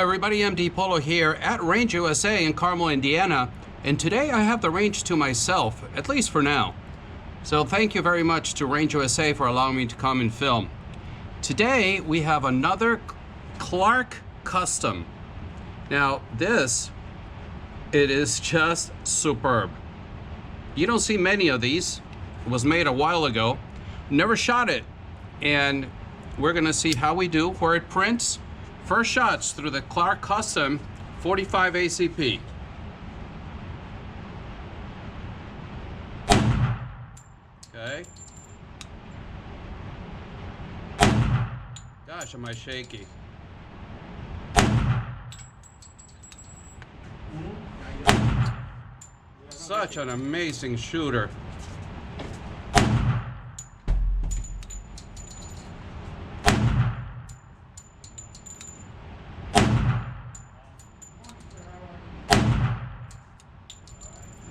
everybody, MDpolo here at Range USA in Carmel, Indiana, and today I have the range to myself, at least for now. So thank you very much to Range USA for allowing me to come and film. Today we have another Clark Custom. Now this, it is just superb. You don't see many of these. It was made a while ago. Never shot it, and we're gonna see how we do, where it prints. First shots through the Clark Custom 45 ACP. Okay. Gosh, am I shaky. Such an amazing shooter.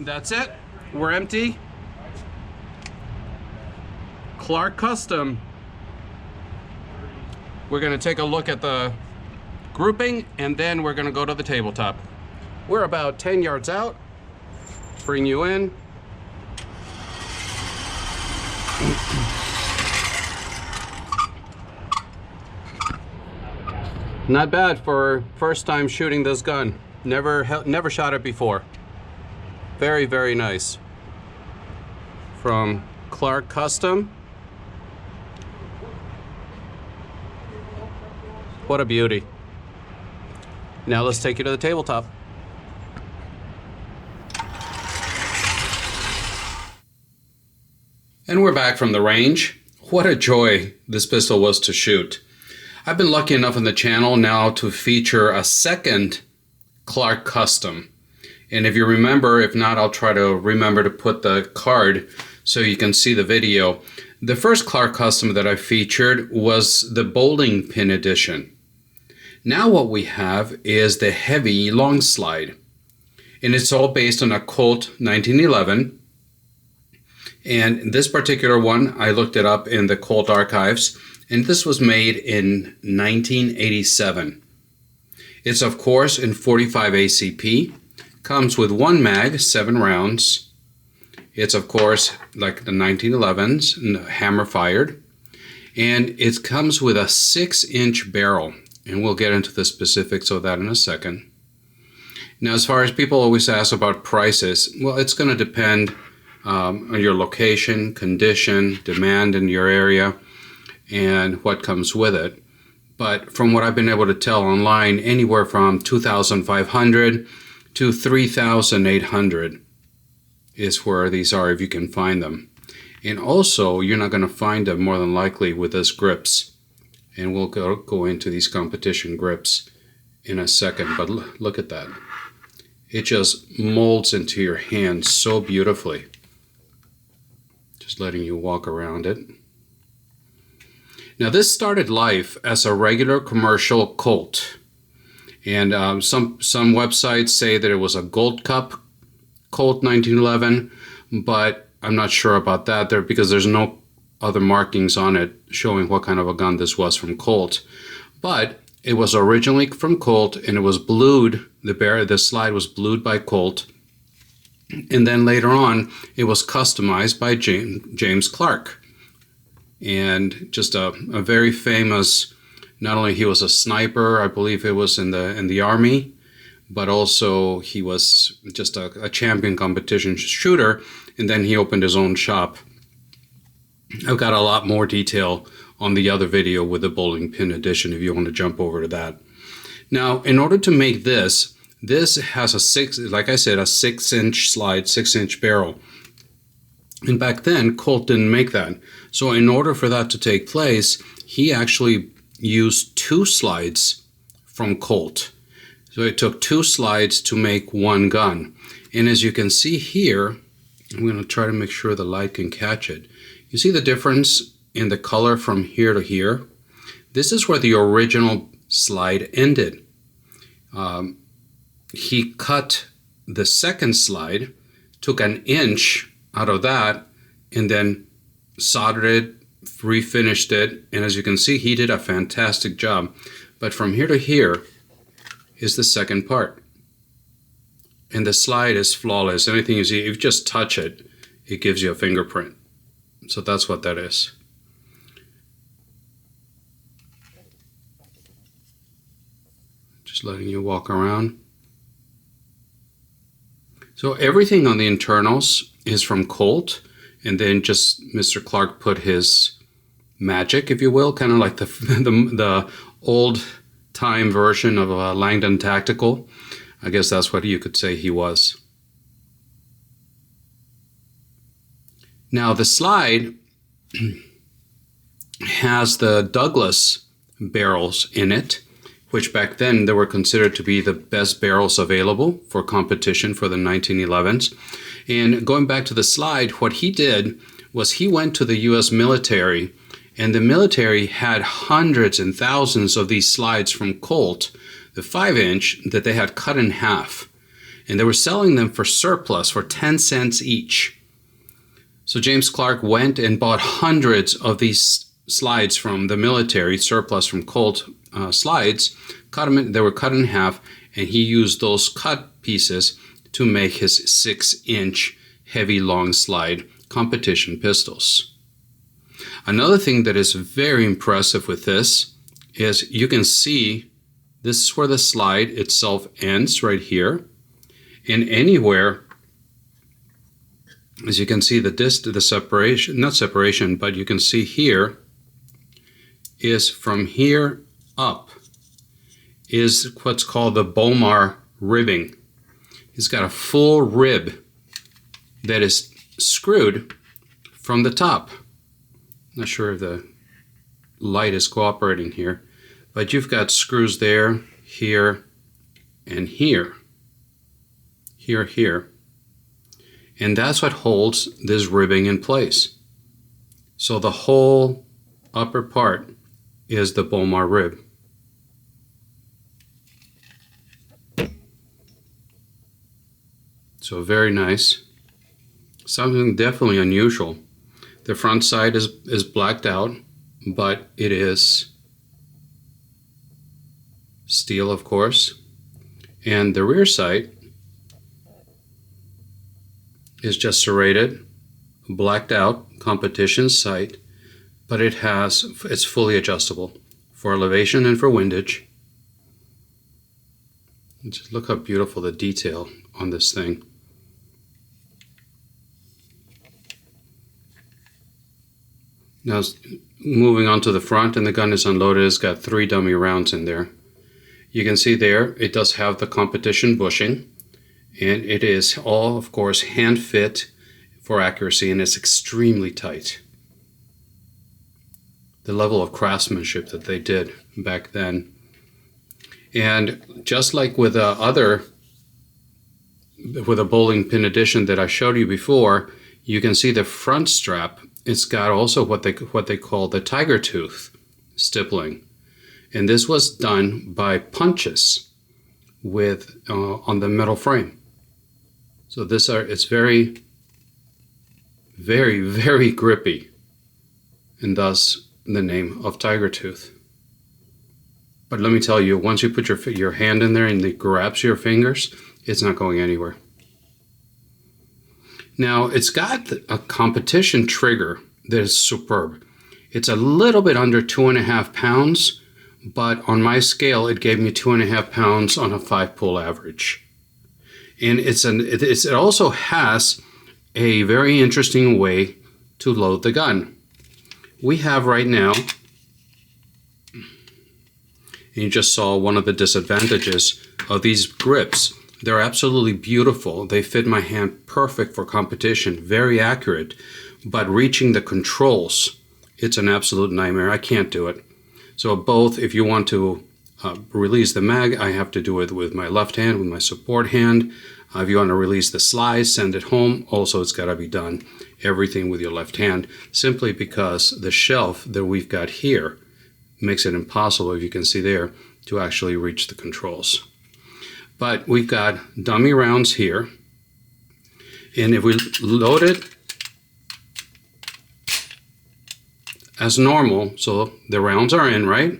That's it. We're empty. Clark Custom. We're going to take a look at the grouping and then we're going to go to the tabletop. We're about 10 yards out. Bring you in. Not bad for first time shooting this gun. Never shot it before. Very, very nice. From Clark Custom. What a beauty. Now let's take you to the tabletop. And we're back from the range. What a joy this pistol was to shoot. I've been lucky enough on the channel now to feature a second Clark Custom. And if you remember, if not, I'll try to remember to put the card so you can see the video. The first Clark Custom that I featured was the bowling pin edition. Now what we have is the heavy long slide. And it's all based on a Colt 1911. And this particular one, I looked it up in the Colt archives, and this was made in 1987. It's of course in 45 ACP. Comes with one mag, 7 rounds. It's of course like the 1911s, hammer fired. And it comes with a 6-inch barrel. And we'll get into the specifics of that in a second. Now, as far as people always ask about prices, well, it's going to depend on your location, condition, demand in your area, and what comes with it. But from what I've been able to tell online, anywhere from $2,500 to $3,800 is where these are if you can find them. And also, you're not going to find them more than likely with this grips. And we'll go into these competition grips in a second. But look at that. It just molds into your hand so beautifully. Just letting you walk around it. Now this started life as a regular commercial Colt. And some websites say that it was a Gold Cup Colt 1911, but I'm not sure about that there because there's no other markings on it showing what kind of a gun this was from Colt. But it was originally from Colt, and it was blued. The slide was blued by Colt, and then later on it was customized by James Clark, and just a very famous. Not only he was a sniper, I believe it was in the Army, but also he was just a champion competition shooter, and then he opened his own shop. I've got a lot more detail on the other video with the bowling pin edition if you want to jump over to that. Now, in order to make this has like I said, a 6-inch slide, 6-inch barrel. And back then, Colt didn't make that. So in order for that to take place, he actually used 2 slides from Colt. So it took 2 slides to make one gun. And as you can see here, I'm going to try to make sure the light can catch it. You see the difference in the color from here to here? This is where the original slide ended. He cut the second slide, took an inch out of that, and then soldered it, refinished it, and as you can see, he did a fantastic job. But from here to here, is the second part. And the slide is flawless. Anything you see, if you just touch it, it gives you a fingerprint. So that's what that is. Just letting you walk around. So everything on the internals is from Colt, and then just Mr. Clark put his magic, if you will, kind of like the old time version of a Langdon Tactical. I guess that's what you could say he was. Now the slide has the Douglas barrels in it, which back then they were considered to be the best barrels available for competition for the 1911s. And going back to the slide, what he did was he went to the US military, and the military had hundreds and thousands of these slides from Colt, the 5-inch, that they had cut in half. And they were selling them for surplus for 10 cents each. So James Clark went and bought hundreds of these slides from the military, surplus from Colt slides. They were cut in half, and he used those cut pieces to make his 6-inch heavy long slide competition pistols. Another thing that is very impressive with this is you can see this is where the slide itself ends right here, and anywhere, as you can see, the separation, not separation, but you can see here is from here up is what's called the Bomar ribbing. He's got a full rib that is screwed from the top. Not sure if the light is cooperating here, but you've got screws there, here, and here. Here. And that's what holds this ribbing in place. So the whole upper part is the Bomar rib. So very nice. Something definitely unusual. The front side is blacked out, but it is steel, of course. And the rear sight is just serrated, blacked out competition sight, but it's fully adjustable for elevation and for windage. Just look how beautiful the detail on this thing. Now moving on to the front, and the gun is unloaded. It's got 3 dummy rounds in there. You can see there it does have the competition bushing, and it is all, of course, hand fit for accuracy, and it's extremely tight. The level of craftsmanship that they did back then. And just like with a bowling pin edition that I showed you before, you can see the front strap. It's got also what they call the tiger tooth stippling, and this was done by punches with on the metal frame. So it's very, very, very grippy, and thus the name of tiger tooth. But let me tell you, once you put your hand in there and it grabs your fingers, it's not going anywhere. Now, it's got a competition trigger that is superb. It's a little bit under 2.5 pounds, but on my scale, it gave me 2.5 pounds on a 5-pull average. And it also has a very interesting way to load the gun. We have right now, and you just saw one of the disadvantages of these grips. They're absolutely beautiful. They fit my hand perfect for competition, very accurate, but reaching the controls, it's an absolute nightmare. I can't do it. So both, if you want to release the mag, I have to do it with my left hand, with my support hand. If you want to release the slide, send it home, also it's got to be done, everything with your left hand, simply because the shelf that we've got here makes it impossible, if you can see there, to actually reach the controls. But we've got dummy rounds here, and if we load it as normal, so the rounds are in, right?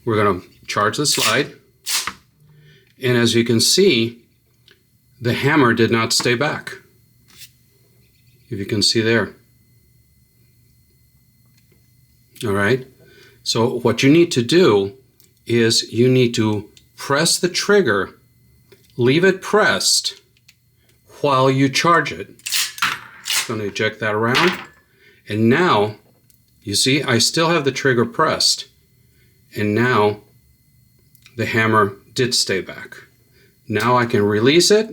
We're going to charge the slide, And as you can see, the hammer did not stay back. If you can see there. All right. So what you need to do is you need to press the trigger, leave it pressed while you charge it. I'm going to eject that around. And now, you see, I still have the trigger pressed. And now the hammer did stay back. Now I can release it.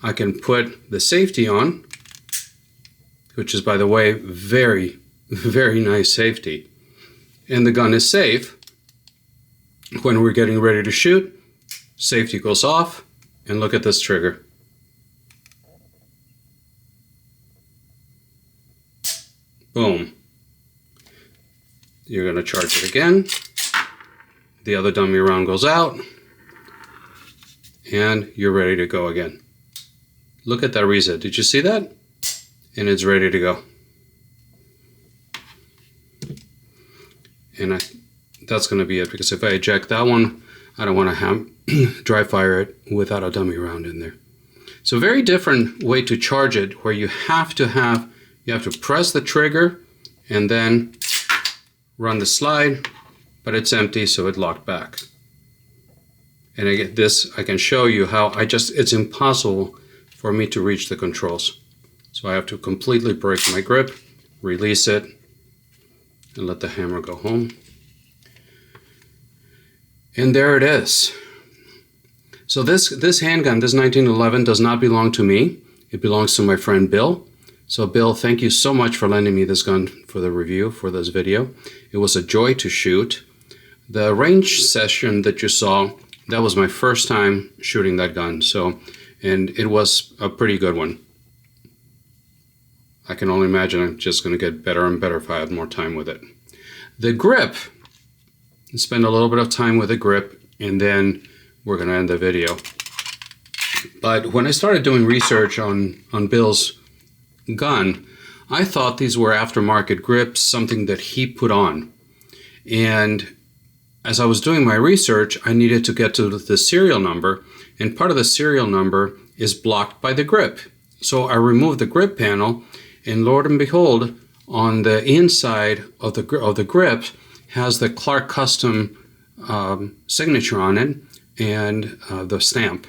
I can put the safety on, which is, by the way, very, very nice safety. And the gun is safe. When we're getting ready to shoot, safety goes off, and look at this trigger. Boom. You're going to charge it again. The other dummy round goes out, and you're ready to go again. Look at that reset. Did you see that? And it's ready to go. And that's going to be it, because if I eject that one, I don't want to dry fire it without a dummy round in there. So a very different way to charge it, where you have to press the trigger and then run the slide, but it's empty, so it locked back. And again, this I can show you how it's impossible for me to reach the controls. So I have to completely break my grip, release it, and let the hammer go home. And there it is. So this handgun, this 1911, does not belong to me. It belongs to my friend Bill. So Bill, thank you so much for lending me this gun for the review, for this video. It was a joy to shoot. The range session that you saw, that was my first time shooting that gun. And it was a pretty good one. I can only imagine I'm just going to get better and better if I have more time with it. The grip, spend a little bit of time with the grip, and then we're going to end the video. But when I started doing research on Bill's gun, I thought these were aftermarket grips, something that he put on. And as I was doing my research, I needed to get to the serial number, and part of the serial number is blocked by the grip. So I removed the grip panel, and Lord and behold, on the inside of the grip has the Clark Custom signature on it, and the stamp.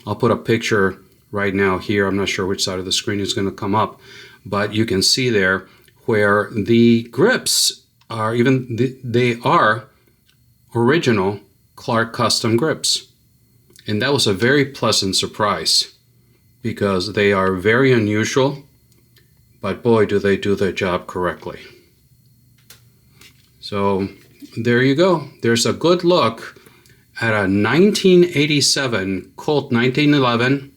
I'll put a picture right now here. I'm not sure which side of the screen is going to come up, but you can see there where the grips are, they are original Clark Custom grips. And that was a very pleasant surprise, because they are very unusual, but boy, do they do their job correctly. So there you go. There's a good look at a 1987 Colt 1911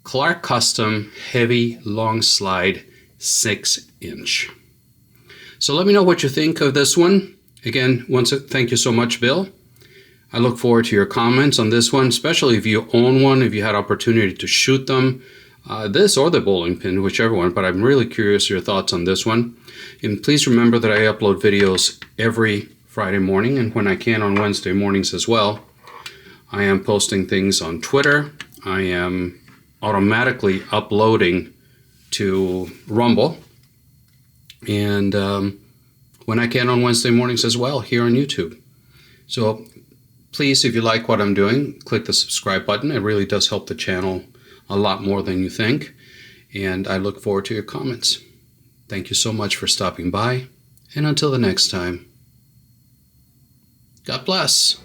Clark Custom heavy long slide 6-inch. So let me know what you think of this one. Again, thank you so much, Bill. I look forward to your comments on this one, especially if you own one, if you had opportunity to shoot them, this or the bowling pin, whichever one, but I'm really curious your thoughts on this one. And please remember that I upload videos every Friday morning, and when I can on Wednesday mornings as well. I am posting things on Twitter. I am automatically uploading to Rumble, and when I can on Wednesday mornings as well here on YouTube. So please, if you like what I'm doing, click the subscribe button. It really does help the channel a lot more than you think, and I look forward to your comments. Thank you so much for stopping by, and until the next time, God bless.